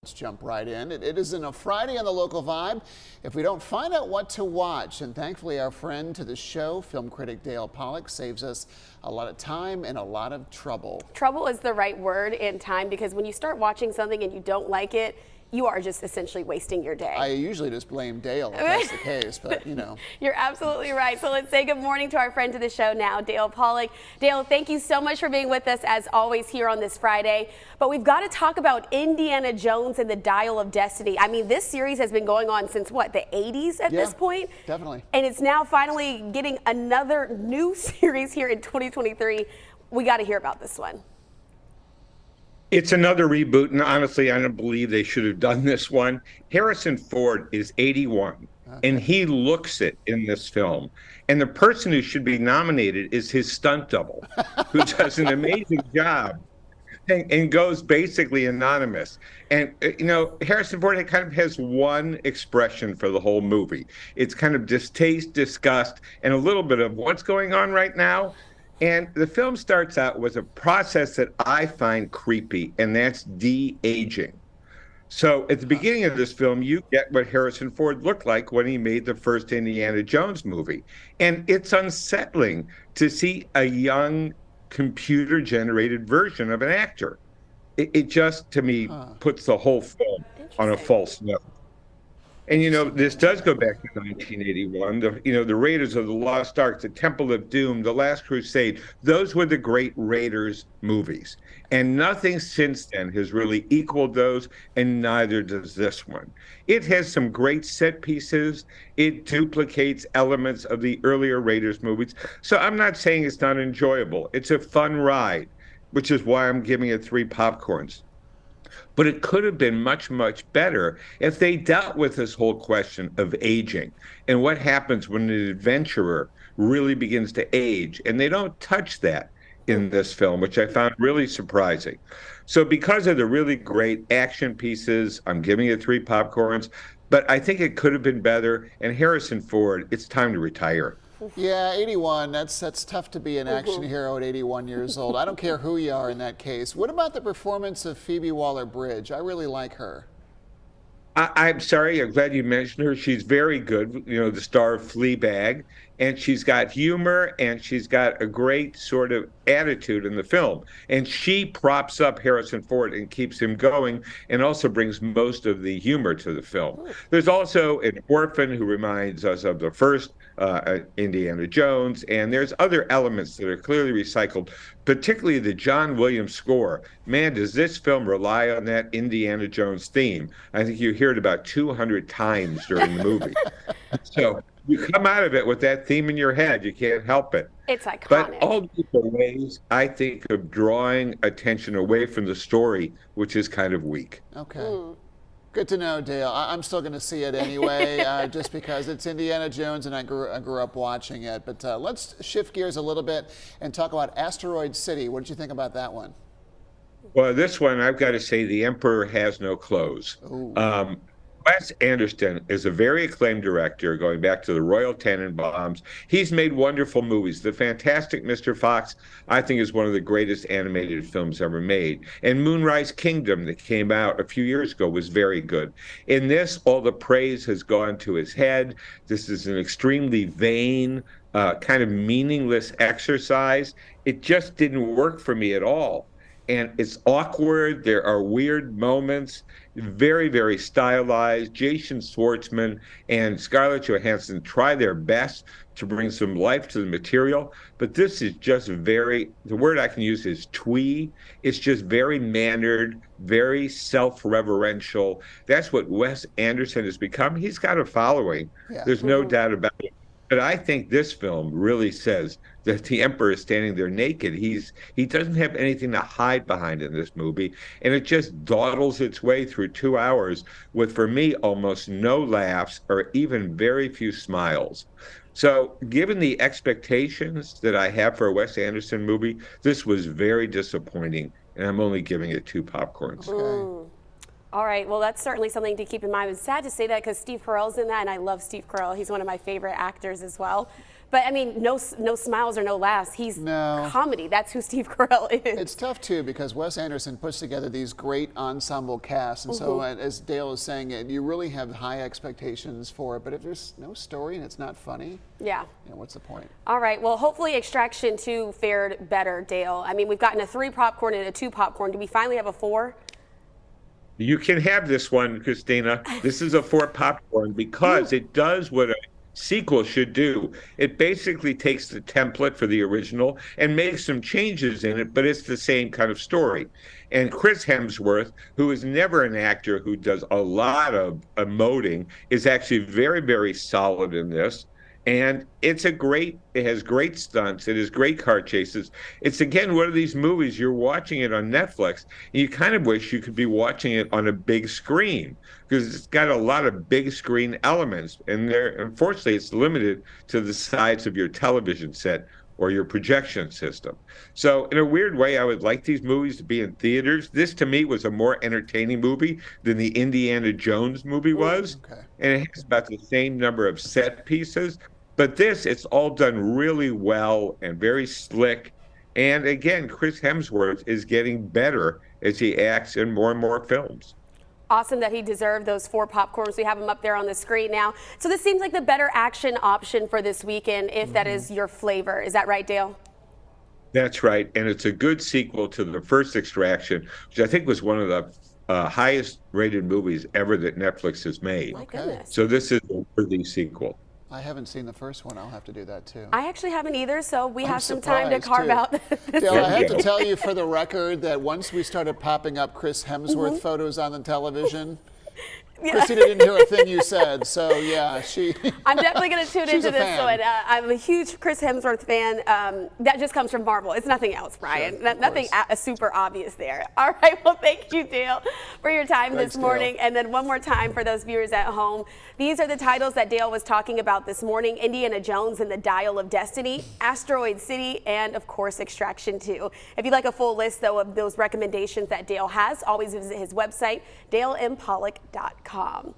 Let's jump right in. It isn't a Friday on the Local Vibe if we don't find out what to watch. And thankfully, our friend to the show, film critic Dale Pollak, saves us a lot of time and a lot of trouble. Trouble is the right word in time, because when you start watching something and you don't like it, you are just essentially wasting your day. I usually just blame Dale if that's the case, but you know. You're absolutely right. So let's say good morning to our friend to the show now, Dale Pollak. Dale, thank you so much for being with us as always here on this Friday. But we've got to talk about Indiana Jones and the Dial of Destiny. I mean, this series has been going on since what, the 80s at this point? Definitely. And it's now finally getting another new series here in 2023. We got to hear about this one. It's another reboot, and honestly, I don't believe they should have done this one. Harrison Ford is 81, and he looks it in this film. And the person who should be nominated is his stunt double, who does an amazing job and goes basically anonymous. And, you know, Harrison Ford kind of has one expression for the whole movie. It's kind of distaste, disgust, and a little bit of what's going on right now. And the film starts out with a process that I find creepy, and that's de-aging. So at the beginning of this film, you get what Harrison Ford looked like when he made the first Indiana Jones movie. And it's unsettling to see a young computer-generated version of an actor. It just, to me, puts the whole film on a false note. And, you know, this does go back to 1981. The Raiders of the Lost Ark, the Temple of Doom, The Last Crusade, those were the great Raiders movies. And nothing since then has really equaled those, and neither does this one. It has some great set pieces. It duplicates elements of the earlier Raiders movies. So I'm not saying it's not enjoyable. It's a fun ride, which is why I'm giving it 3 popcorns. But it could have been much, much better if they dealt with this whole question of aging and what happens when an adventurer really begins to age. And they don't touch that in this film, which I found really surprising. So because of the really great action pieces, I'm giving it 3 popcorns. But I think it could have been better. And Harrison Ford, it's time to retire. Yeah, 81, that's tough to be an action hero at 81 years old. I don't care who you are in that case. What about the performance of Phoebe Waller-Bridge? I really like her. I'm sorry, I'm glad you mentioned her. She's very good, you know, the star of Fleabag, and she's got humor, and she's got a great sort of attitude in the film. And she props up Harrison Ford and keeps him going, and also brings most of the humor to the film. There's also an orphan who reminds us of the first Indiana Jones, and there's other elements that are clearly recycled, particularly the John Williams score. Man, does this film rely on that Indiana Jones theme. I think you hear it about 200 times during the movie. So you come out of it with that theme in your head. You can't help it. It's iconic. But all these are ways, I think, of drawing attention away from the story, which is kind of weak. Okay. Good to know, Dale. I'm still going to see it anyway, just because it's Indiana Jones and I grew up watching it. But let's shift gears a little bit and talk about Asteroid City. What did you think about that one? Well, this one, I've got to say, The Emperor Has No Clothes. Wes Anderson is a very acclaimed director, going back to the Royal Tenenbaums. He's made wonderful movies. The Fantastic Mr. Fox, I think, is one of the greatest animated films ever made. And Moonrise Kingdom, that came out a few years ago, was very good. In this, all the praise has gone to his head. This is an extremely vain, kind of meaningless exercise. It just didn't work for me at all. And it's awkward. There are weird moments, very, very stylized. Jason Schwartzman and Scarlett Johansson try their best to bring some life to the material. But this is just very, the word I can use is twee. It's just very mannered, very self-reverential. That's what Wes Anderson has become. He's got a following. Yeah. There's no doubt about it. But I think this film really says that the Emperor is standing there naked. He doesn't have anything to hide behind in this movie, and it just dawdles its way through 2 hours with, for me, almost no laughs or even very few smiles. So given the expectations that I have for a Wes Anderson movie, this was very disappointing, and I'm only giving it 2 popcorns. Okay. All right, well, that's certainly something to keep in mind. It's sad to say that because Steve Carell's in that, and I love Steve Carell. He's one of my favorite actors as well. But I mean, no smiles or no laughs. He's No. comedy. That's who Steve Carell is. It's tough too because Wes Anderson puts together these great ensemble casts, and so as Dale is saying it, you really have high expectations for it. But if there's no story and it's not funny, Yeah. what's the point? All right. Well, hopefully Extraction 2 fared better, Dale. I mean, we've gotten a 3 popcorn and a 2 popcorn. Do we finally have a 4? You can have this one, Christina. This is a 4 popcorn because it does what a sequel should do. It basically takes the template for the original and makes some changes in it, but it's the same kind of story. And Chris Hemsworth, who is never an actor who does a lot of emoting, is actually very, very solid in this. And it has great stunts. It has great car chases. It's, again, one of these movies, you're watching it on Netflix, and you kind of wish you could be watching it on a big screen because it's got a lot of big screen elements. And unfortunately, it's limited to the size of your television set or your projection system. So in a weird way, I would like these movies to be in theaters. This, to me, was a more entertaining movie than the Indiana Jones movie was. Okay. And it has about the same number of set pieces. But this, it's all done really well and very slick. And again, Chris Hemsworth is getting better as he acts in more and more films. Awesome that he deserved those 4 popcorns. We have them up there on the screen now. So this seems like the better action option for this weekend, if that is your flavor. Is that right, Dale? That's right. And it's a good sequel to the first Extraction, which I think was one of the highest rated movies ever that Netflix has made. My goodness. So this is a worthy sequel. I haven't seen the first one. I'll have to do that too. I actually haven't either, so we I'm have some time to surprised, carve too. out this. Dale, I have to tell you for the record that once we started popping up Chris Hemsworth photos on the television, Christina didn't hear a thing you said, so yeah, I'm definitely going to tune She's into a this fan. one. I'm a huge Chris Hemsworth fan. That just comes from Marvel. It's nothing else, Brian. Sure, of Nothing course. super obvious there. All right. Well, thank you, Dale, for your time Thanks, this morning. And then one more time for those viewers at home. These are the titles that Dale was talking about this morning: Indiana Jones and the Dial of Destiny, Asteroid City, and of course, Extraction 2. If you'd like a full list, though, of those recommendations that Dale has, always visit his website, dalempolick.com.